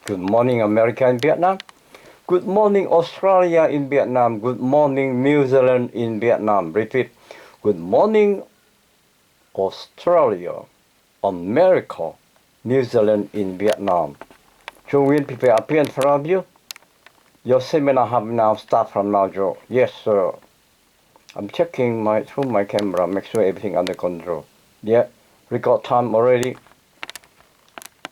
Good morning, America and Vietnam. Good morning, Australia in Vietnam. Good morning, New Zealand in Vietnam. Repeat. Good morning, Australia, America, New Zealand in Vietnam. Nguyen, prepare appear in front of you. Your seminar have now start from now, Joe. Yes, sir. I'm checking through my camera, make sure everything under control. Yeah, record time already.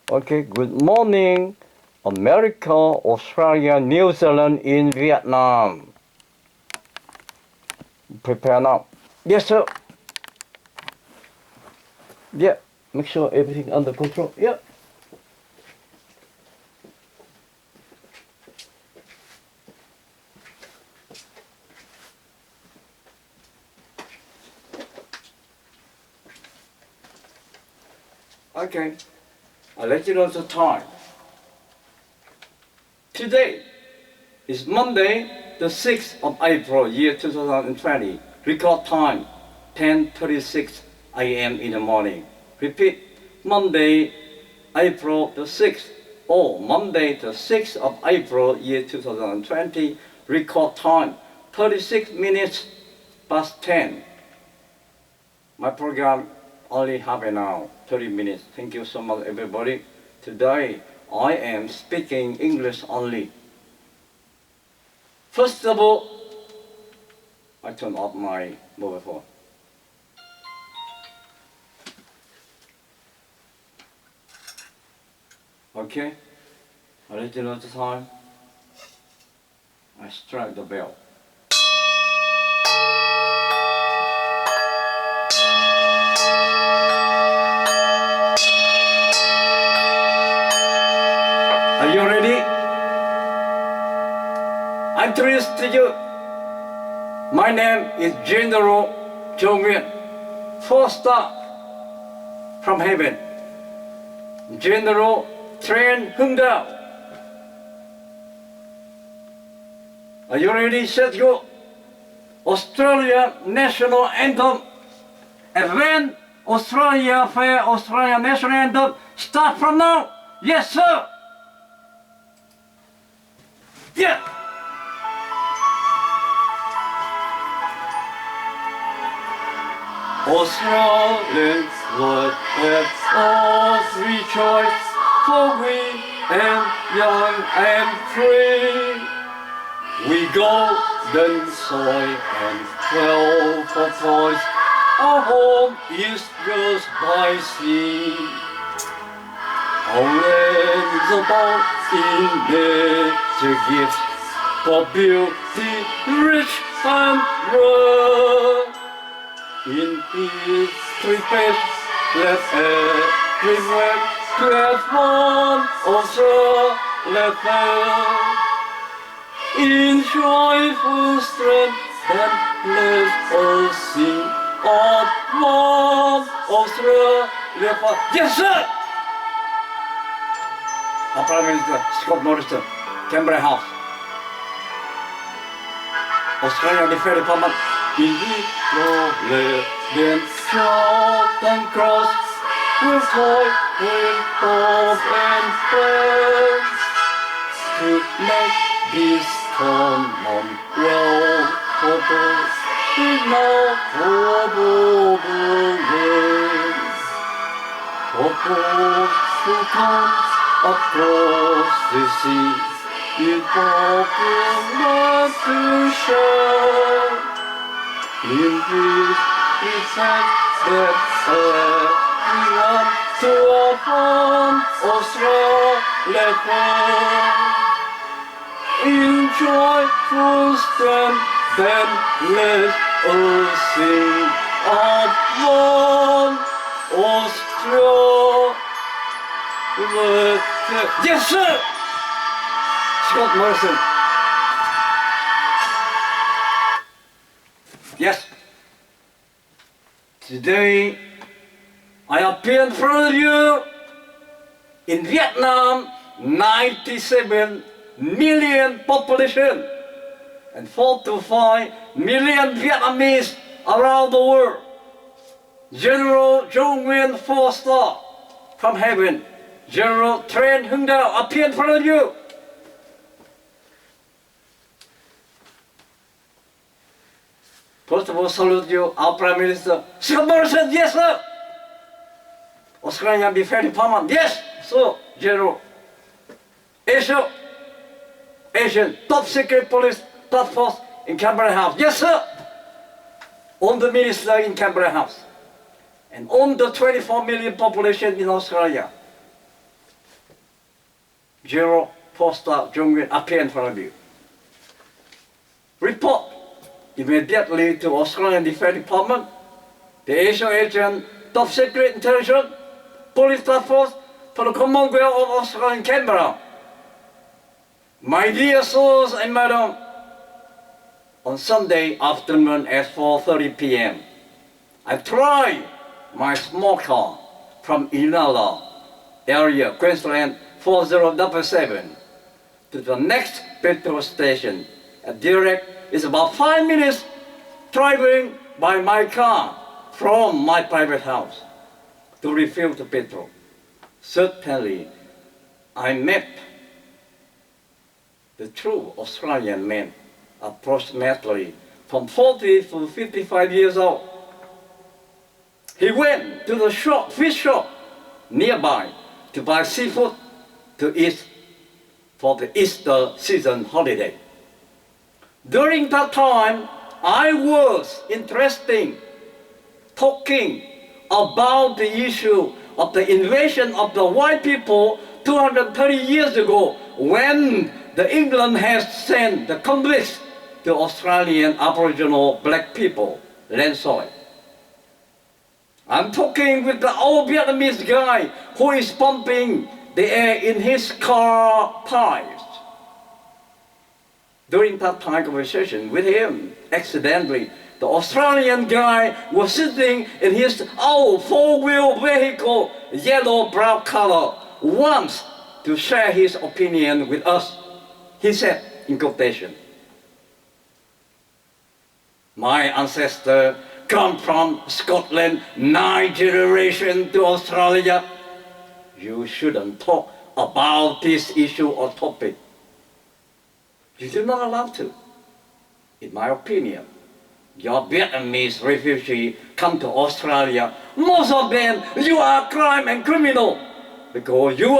Okay, good morning, America, Australia, New Zealand in Vietnam. Prepare now. Yes, sir. Yeah, make sure everything under control. Yeah. Okay, I'll let you know the time. Today is Monday, the 6th of April, year 2020. Record time, 10:36 a.m. in the morning. Repeat, Monday, April the 6th, or Monday the 6th of April, year 2020. Record time, 36 minutes past 10. My program only half an hour, 30 minutes. Thank you so much, everybody. Today, I am speaking English only. First of all, I turn off my mobile phone. Okay, I'll let you know the time. I strike the bell. Are you ready? I introduce to you. My name is General Nguyen, 4-star from heaven. General Tran. Are you ready? Set go. Australia National Anthem. And when Australia National Anthem, start from now. Yes, sir. Yeah. Australians, let us rejoice, for we are young and free. We golden soil and well for toys, our home is just by sea. Our land is about in nature gifts, for beauty rich and rare. In history page, let everywhere create one Australia. In joyful strength, then let us sing of one Australia. Yes, sir! Our Prime Minister, Scott Morrison, Canberra House. Australian Defence Department. In the then shout and cross with joy, with hope and praise, to make this Commonwealth purpose with no probable ways. Purpose who comes across the seas, with purpose to share. In this effect that everyone to upon Australia. In joyful strength, then let us sing of one Australia. Yes, sir! Scott Morrison. Yes. Today, I appear in front of you in Vietnam, 97 million population and 4 to 5 million Vietnamese around the world. General Nguyen, 4-star from heaven. General Tran appear in front of you. First of all, salute you, our Prime Minister. Scott Morrison, yes, sir. Australian Defense Department, yes, sir, General. ASIO, Asian Top Secret Police Task Force in Canberra House, yes, sir. On the Minister in Canberra House. And on the 24 million population in Australia. General Foster Nguyen appear in front of you. Report immediately to Australian Defense Department, the ASIO Agent Top Secret Intelligence Police Task Force for the Commonwealth of Australia in Canberra. My dear sirs and madam, on Sunday afternoon at 4:30 p.m., I tried my small car from Inala area, Queensland 4077 to the next petrol station. A direct is about 5 minutes driving by my car from my private house to refill the petrol. Certainly, I met the true Australian men, approximately from 40 to 55 years old. He went to the fish shop nearby to buy seafood to eat for the Easter season holiday. During that time, I was interested talking about the issue of the invasion of the white people 230 years ago, when the England has sent the convicts to Australian Aboriginal black people, land soil. I'm talking with the old Vietnamese guy who is pumping the air in his car tires. During that time conversation with him, accidentally, the Australian guy was sitting in his old four-wheel vehicle, yellow-brown color, wants to share his opinion with us. He said, in quotation, "My ancestor come from Scotland 9 generations to Australia. You shouldn't talk about this issue or topic. You're not allowed to. In my opinion, your Vietnamese refugees come to Australia. Most of them, you are crime and criminal. Because your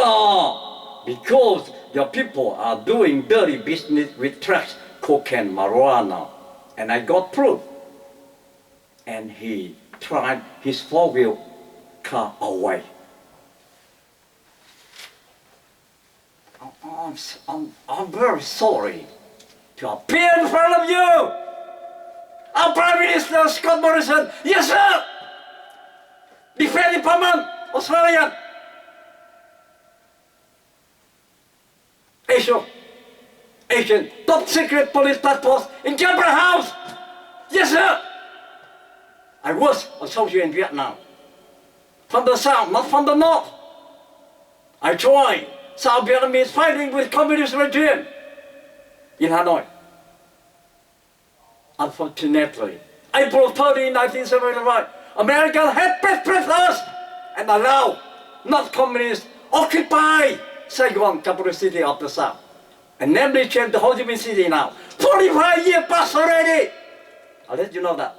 people are doing dirty business with drugs, cocaine, marijuana. And I got proof." And he tried his four-wheel car away. I'm very sorry to appear in front of you. Our Prime Minister Scott Morrison, yes sir! Defense Department, Australian. ASIO, Asian Top Secret Police Task Force in Canberra House. Yes sir! I was a soldier in Vietnam. From the south, not from the north. I joined South Vietnamese fighting with communist regime in Hanoi. Unfortunately, April 30, 1975, America had pressed us and allowed not communists occupy Saigon, capital city of the south, and namely changed the Ho Chi Minh City now. 45 years passed already. I'll let you know that.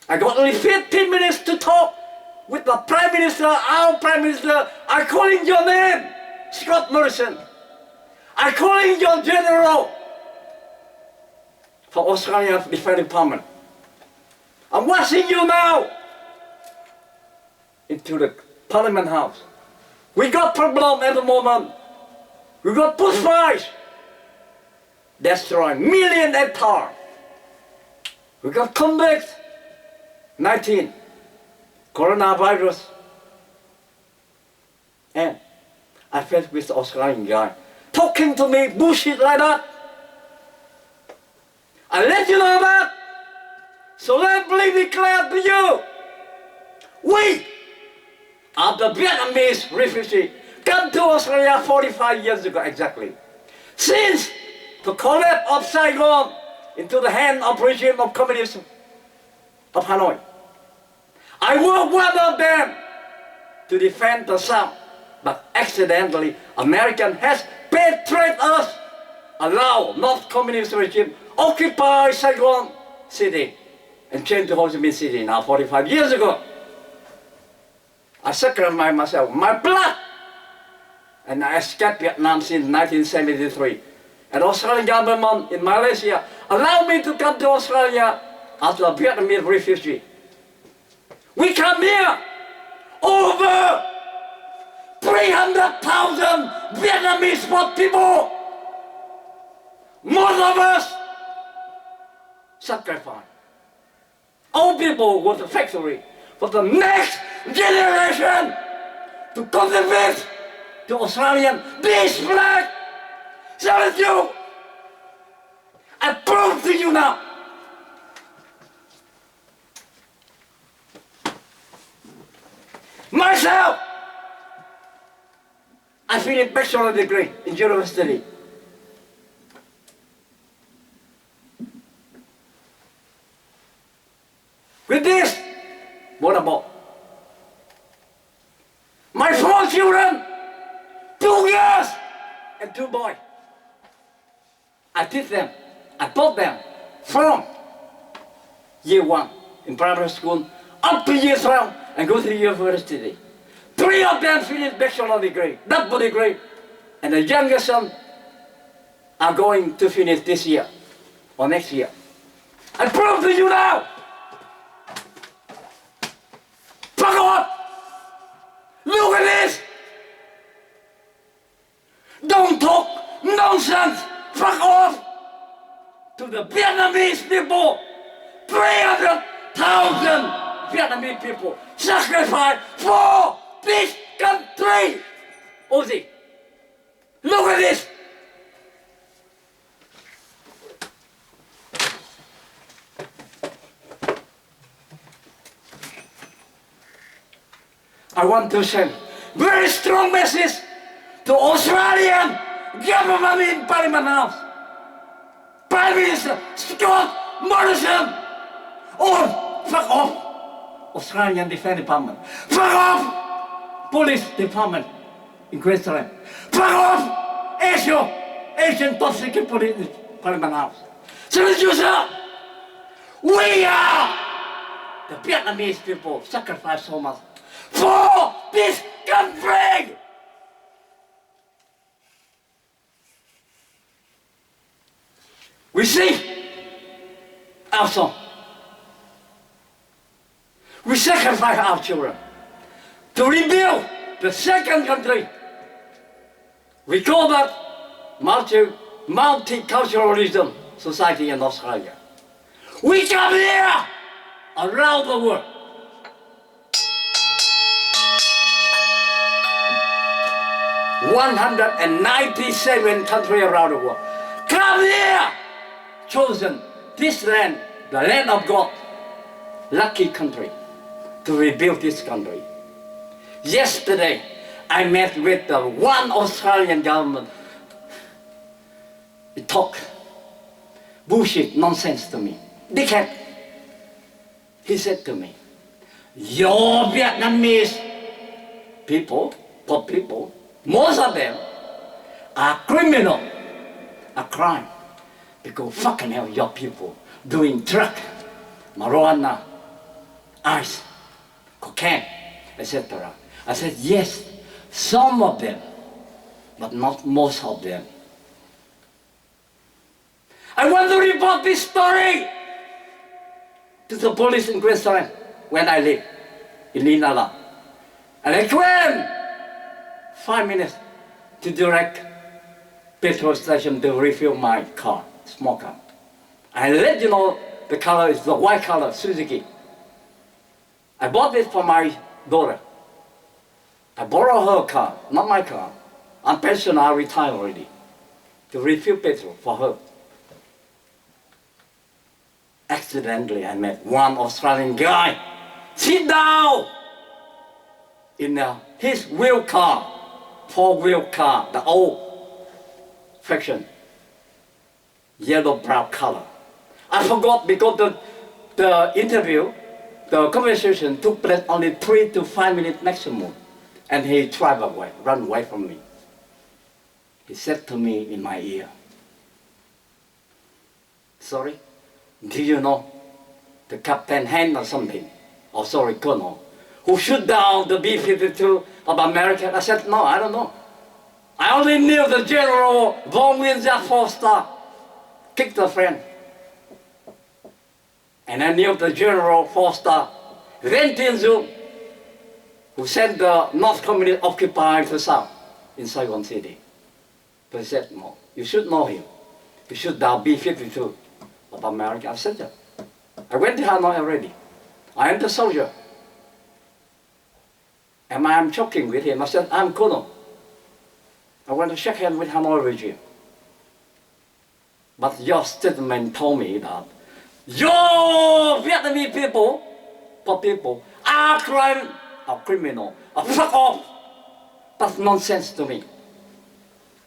I got only 15 minutes to talk with the Prime Minister, our Prime Minister. I'm calling your name, Scott Morrison. I'm calling your General for Australian Defense Department. I'm watching you now into the Parliament House. We got problem at the moment. We got bushfires, destroy million hectares. We got COVID-19, coronavirus. And I felt with the Australian guy talking to me bullshit like that. I let you know that. So let me declare to you, we are the Vietnamese refugees come to Australia 45 years ago exactly. Since the collapse of Saigon into the hand of regime of communism of Hanoi, I was one of them to defend the South, but accidentally American has betrayed us, allow North Communist regime occupy Saigon city and change to Ho Chi Minh City now 45 years ago. I sacrificed myself, my blood, and I escaped Vietnam since 1973. And Australian government in Malaysia allowed me to come to Australia as a Vietnamese refugee. We come here, over 300,000 Vietnamese poor people. Most of us sacrifice. All people go to factory for the next generation to contribute to Australian this flag. SAVIOUR. I prove to you now. Myself, I finished bachelor degree in university. With this, what about my 4 children, 2 girls and 2 boys? I teach them, I taught them from year 1 in primary school up to year 12 and go to university. 3 of them finished bachelor degree, double degree, and the youngest son are going to finish this year or next year. I prove to you now. Fuck off! Look at this! Don't talk nonsense! Fuck off! To the Vietnamese people! 300,000 Vietnamese people sacrificed for this country! Ozzy, look at this! I want to send very strong message to Australian government in Parliament House. Prime Minister Scott Morrison. Oh, fuck off. Australian Defence Department. Fuck off. Police Department in Queensland. Fuck off. ASIO, Asian Top Secret Police Parliament House. So, sir, we are the Vietnamese people sacrifice so much for this country! We see our son. We sacrifice our children to rebuild the second country. We call that multiculturalism society in Australia. We come here around the world. 197 countries around the world. Come here! Chosen this land, the land of God, lucky country, to rebuild this country. Yesterday, I met with the one Australian government. It talked bullshit, nonsense to me. Dickhead. He said to me, your Vietnamese people, poor people, most of them are criminal, a crime, because fucking hell, your people doing drug, marijuana, ice, cocaine, etc. I said, yes, some of them, but not most of them. I want to report this story to the police in Queensland when I live in Linala. And I came 5 minutes to direct petrol station to refill my car, small car. I let you know the color is the white color, Suzuki. I bought it for my daughter. I borrowed her car, not my car. I'm pensioned, I retired already, to refill petrol for her. Accidentally, I met one Australian guy. Sit down in his wheel car, 4-wheel car, the old faction, yellow-brown color. I forgot because the interview, the conversation took place only 3 to 5 minutes maximum. And he traveled away, ran away from me. He said to me in my ear, sorry, do you know the Captain Hand or something, or sorry, Colonel, who shoot down the B-52 of America? I said, no, I don't know. I only knew the General VUONG Nguyen 4-star kicked a friend. And I knew the General 4-star Ren, who sent the North Communist occupied the South in Saigon City. But he said, no, you should know him. You shoot down B-52 of America. I said that. I went to Hanoi already. I am the soldier. And I am joking with him. I said, I'm Colonel. I want to shake hands with Hanoi regime. But your statement told me that your Vietnamese people are criminal, fuck off. That's nonsense to me.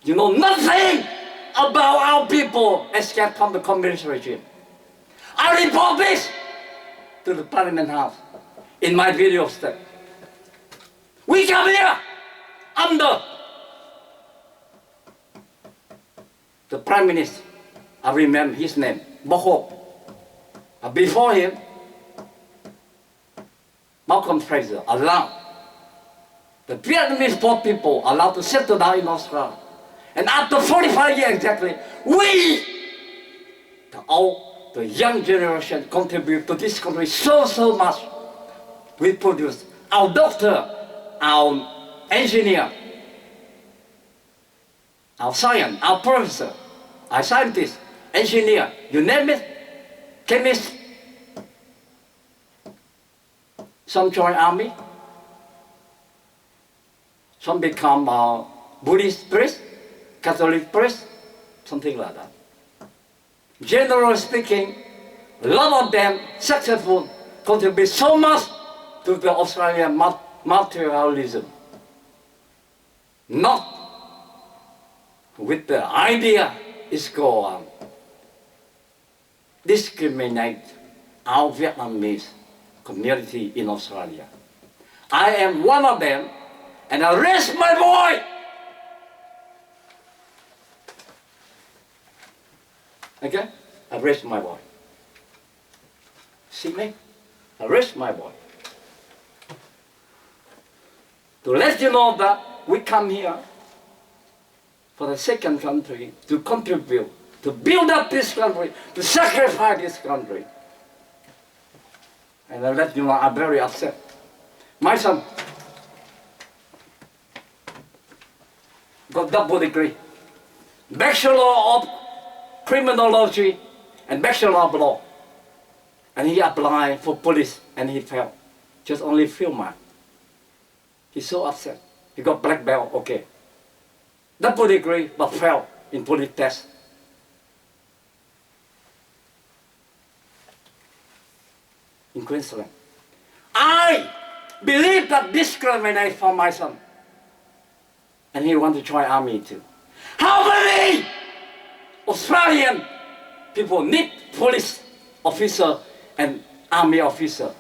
You know nothing about our people escaped from the communist regime. I report this to the Parliament House in my video step. We come here under the Prime Minister. I remember his name, Boho. Before him, Malcolm Fraser allowed the Vietnamese poor people allowed to settle down in Australia. And after 45 years exactly, we, the young generation, contribute to this country so much. We produce our doctor, our engineer, our science, our professor, our scientist, engineer, you name it, chemist. Some join army, some become Buddhist priest, Catholic priest, something like that. Generally speaking, a lot of them successful, contribute so much to the Australian materialism. Not with the idea is go discriminate our Vietnamese community in Australia. I am one of them, and I raise my voice. Okay? I raise my voice. See me? I raise my voice. To let you know that we come here for the second country to contribute, to build up this country, to sacrifice this country. And I let you know I'm very upset. My son got double degree, Bachelor of Criminology and Bachelor of Law. And he applied for police and he failed. Just only few marks. He's so upset. He got black belt, okay. Double degree, but failed in police test. In Queensland. I believe that discriminate for my son. And he want to join army too. How many Australian people need police officer and army officer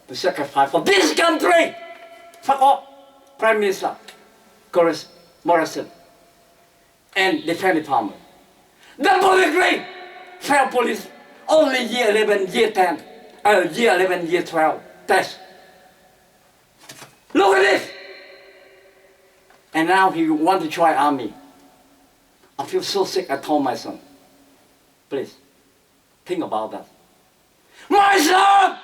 to sacrifice for this country? Fuck off. Prime Minister Morrison and Defense Department. Double degree, failed police, only year 11, year 10, year 11, year 12 test. Look at this. And now he want to try army. I feel so sick. I told my son, please, think about that. My son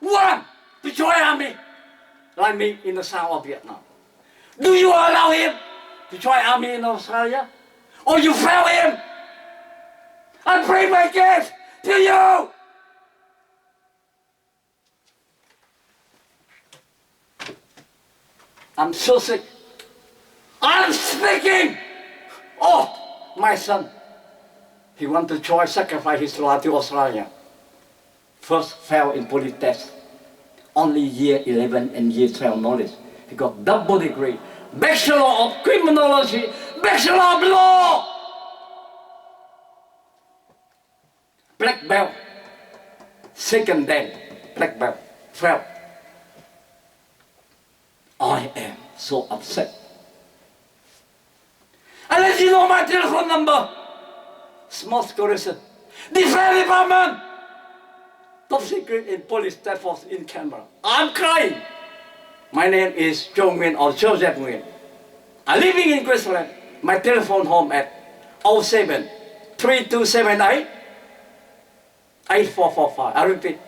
want to join army, like me in the south of Vietnam. Do you allow him to join army in Australia? Or you fail him? I bring my kids to you. I'm so sick. I'm speaking. Oh, my son. He want to try sacrifice his life to Australia. First failed in police test. Only year 11 and year 12 knowledge. He got double degree. Bachelor of Criminology, Bachelor of Law. Black belt. Second day, black belt. Failed. I am so upset. I let you know my telephone number. Small correction. Defense Department. Top secret in police task force in Canberra. I'm crying. My name is Nguyen or Joseph Nguyen. I'm living in Queensland. My telephone home at 07 3278 8445. I repeat.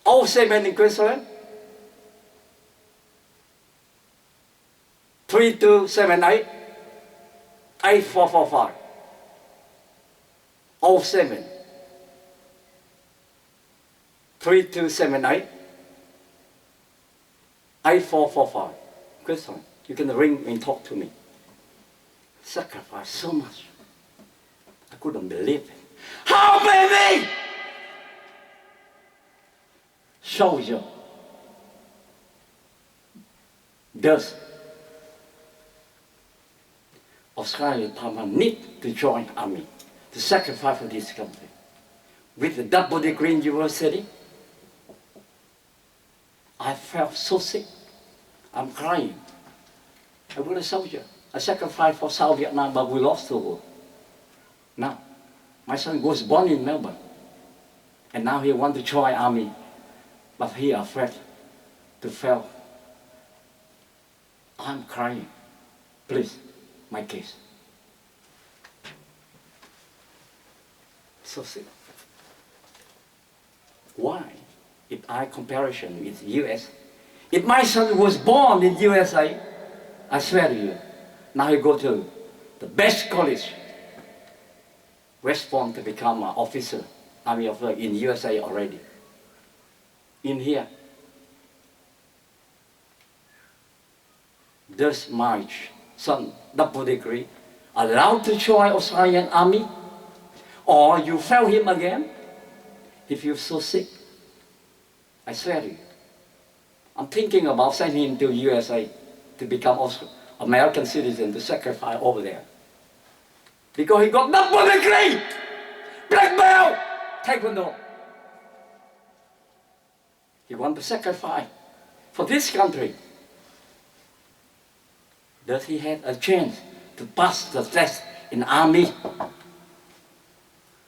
07 in Queensland. 3278 8445. 07 3278 8445. Queensland. You can ring and talk to me. Sacrifice so much. I couldn't believe it. How baby? Soldier. Does Australian Parliament need to join army to sacrifice for this country? With a double degree in university, I felt so sick. I'm crying. I was a soldier. I sacrificed for South Vietnam, but we lost the war. Now, my son was born in Melbourne, and now he wants to join army, but he is afraid to fail. I'm crying. Please, my case. So sick. Why? If I comparison with US, if my son was born in USA, I swear to you, now he go to the best college, West Point to become an officer, army officer in USA already. In here, does my son, double degree, allowed to join Australian army? Or you fail him again? If you're so sick, I swear to you, I'm thinking about sending him to USA to become American citizen to sacrifice over there. Because he got double degree, black belt, taekwondo. He wants to sacrifice for this country. Does he have a chance to pass the test in army?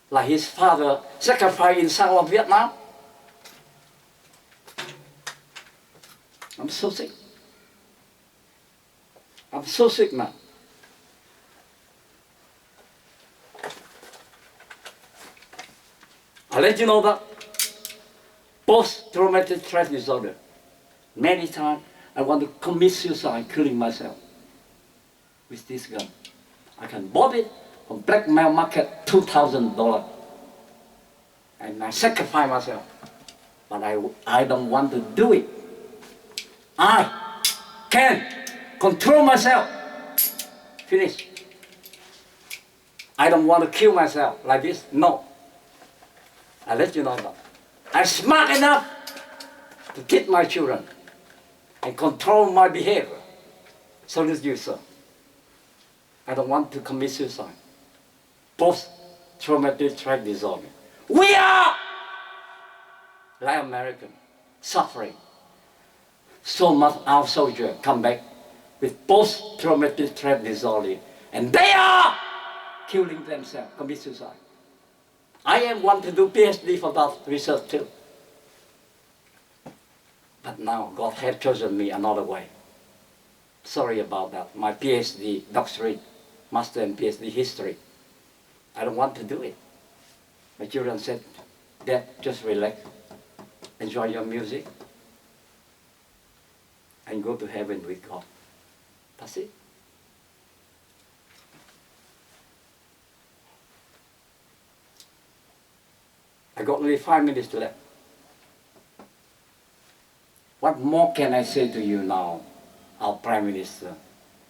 Like his father sacrificed in South Vietnam? I'm so sick. I'm so sick now. I'll let you know that post-traumatic stress disorder. Many times I want to commit suicide, killing myself with this gun. I can bought it from black market, $2,000. And I sacrifice myself. But I don't want to do it. I can control myself. Finish. I don't want to kill myself like this. No. I let you know that. I'm smart enough to keep my children and control my behavior. So does you, sir. I don't want to commit suicide. Post-traumatic stress disorder. We are, like American, suffering. So much our soldiers come back with post-traumatic stress disorder, and they are killing themselves, commit suicide. I am want to do PhD for that research too. But now God has chosen me another way. Sorry about that. My PhD doctorate, master and PhD history. I don't want to do it. My children said, Dad, just relax, enjoy your music, and go to heaven with God. That's it. I got only 5 minutes left. What more can I say to you now, our Prime Minister,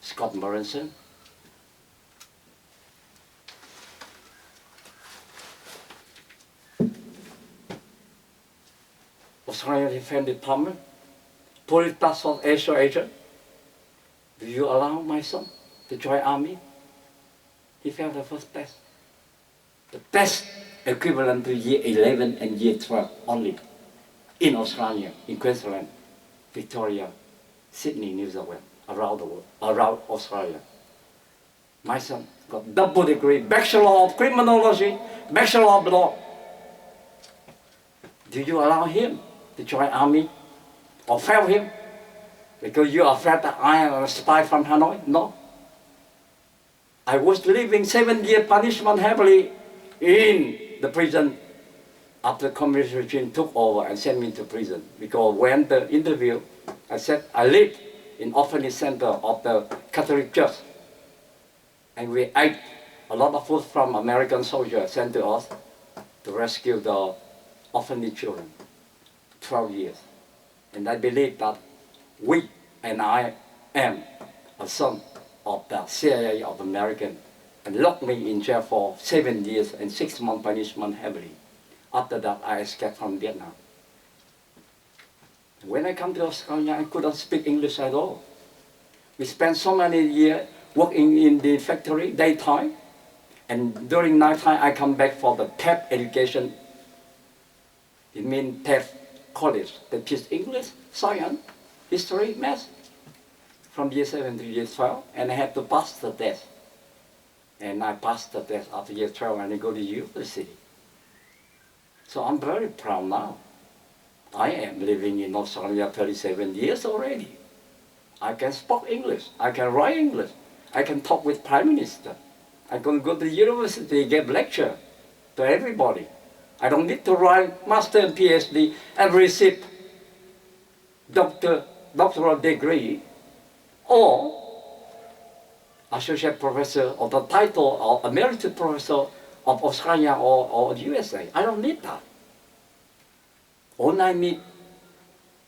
Scott Morrison? Australian Defense Department, Police Task Force ASIO agent, do you allow my son to join army? He failed the first test. The test equivalent to year 11 and year 12 only in Australia, in Queensland, Victoria, Sydney, New South Wales, around the world, around Australia. My son got double degree, Bachelor of Criminology, Bachelor of Law. Do you allow him to join army or fail him? Because you are afraid that I am a spy from Hanoi? No. I was living 7-year punishment heavily in the prison after the communist regime took over and sent me to prison. Because when the interview, I said, I live in orphanage center of the Catholic Church. And we ate a lot of food from American soldiers sent to us to rescue the orphanage children, 12 years. And I believe that we and I am a son of the CIA of American, and locked me in jail for 7 years and 6 months punishment heavily. After that, I escaped from Vietnam. When I come to Australia, I couldn't speak English at all. We spent so many years working in the factory, daytime, and during nighttime, I come back for the TAFE education. It means TAFE college. They teach English, science, history, math, from year 7 to year 12, and I had to pass the test. And I passed the test after year 12, and I go to university. So I'm very proud now. I am living in Australia 37 years already. I can speak English, I can write English, I can talk with Prime Minister. I can go to the university, give lecture to everybody. I don't need to write master and PhD and receive doctoral degree or associate professor or the title of emeritus professor of Australia or USA. I don't need that. All I need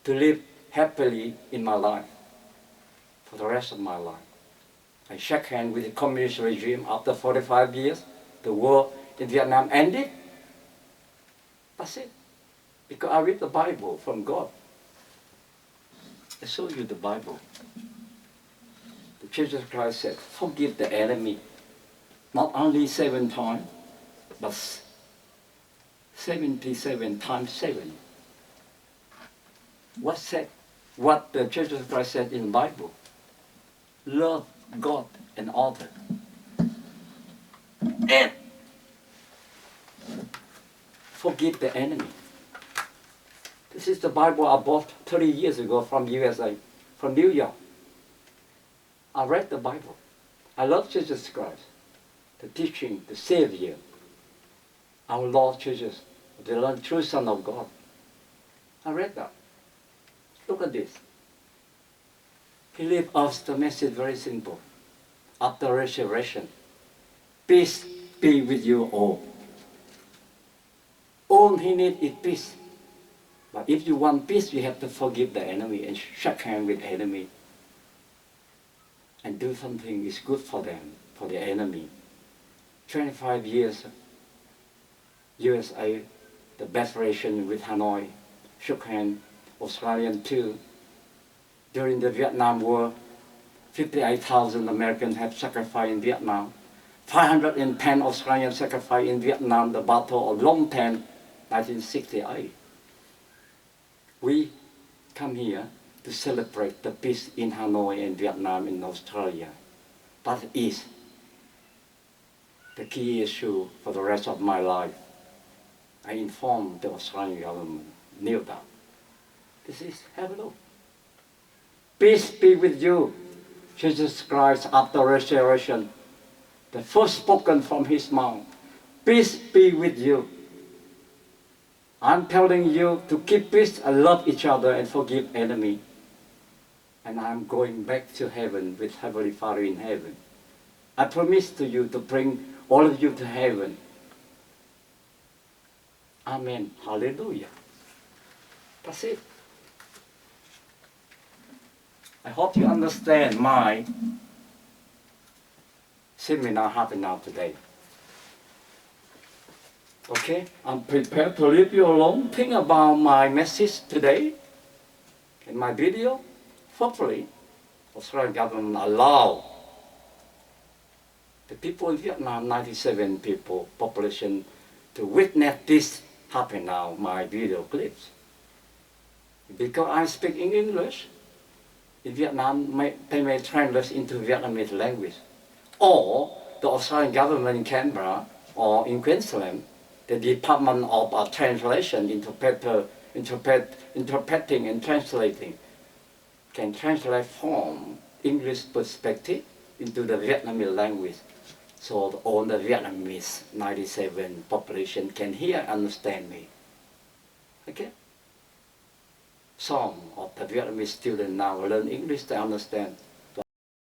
to live happily in my life for the rest of my life. I shake hands with the communist regime after 45 years. The war in Vietnam ended. That's it. Because I read the Bible from God. I show you the Bible. The Church of Christ said, forgive the enemy. Not only 7 times, but 77 times 7. What the Church of Christ said in the Bible? Love God and other. And forgive the enemy. This is the Bible I bought 30 years ago from USA, from New York. I read the Bible. I love Jesus Christ, the teaching, the Savior, our Lord Jesus, the true Son of God. I read that. Look at this. He left us the message very simple. After resurrection, peace be with you all. All he needs is peace. But if you want peace, you have to forgive the enemy and shake hands with the enemy. And do something is good for them, for the enemy. 25 years, USA, the best relation with Hanoi, shook hands, Australian too. During the Vietnam War, 58,000 Americans have sacrificed in Vietnam. 510 Australians sacrificed in Vietnam, the Battle of Long Tan, 1968. We come here to celebrate the peace in Hanoi and Vietnam and Australia. That is the key issue for the rest of my life. I informed the Australian government, knew that. This is, have a look. Peace be with you, Jesus Christ after resurrection. The first spoken from his mouth. Peace be with you. I'm telling you to keep peace and love each other and forgive enemy. And I'm going back to heaven with Heavenly Father in heaven. I promise to you to bring all of you to heaven. Amen. Hallelujah. That's it. I hope you understand my seminar happening now today. Okay, I'm prepared to leave you alone. Think about my message today and my video. Hopefully, Australian government allow the people in Vietnam, 97 people, population, to witness this happen now, my video clips. Because I speak in English, in Vietnam, they may translate into Vietnamese language. Or the Australian government in Canberra or in Queensland, the Department of Translation, interpreting and translating, can translate from English perspective into the Vietnamese language. So all the Vietnamese 97 population can hear and understand me. Okay? Some of the Vietnamese students now learn English to understand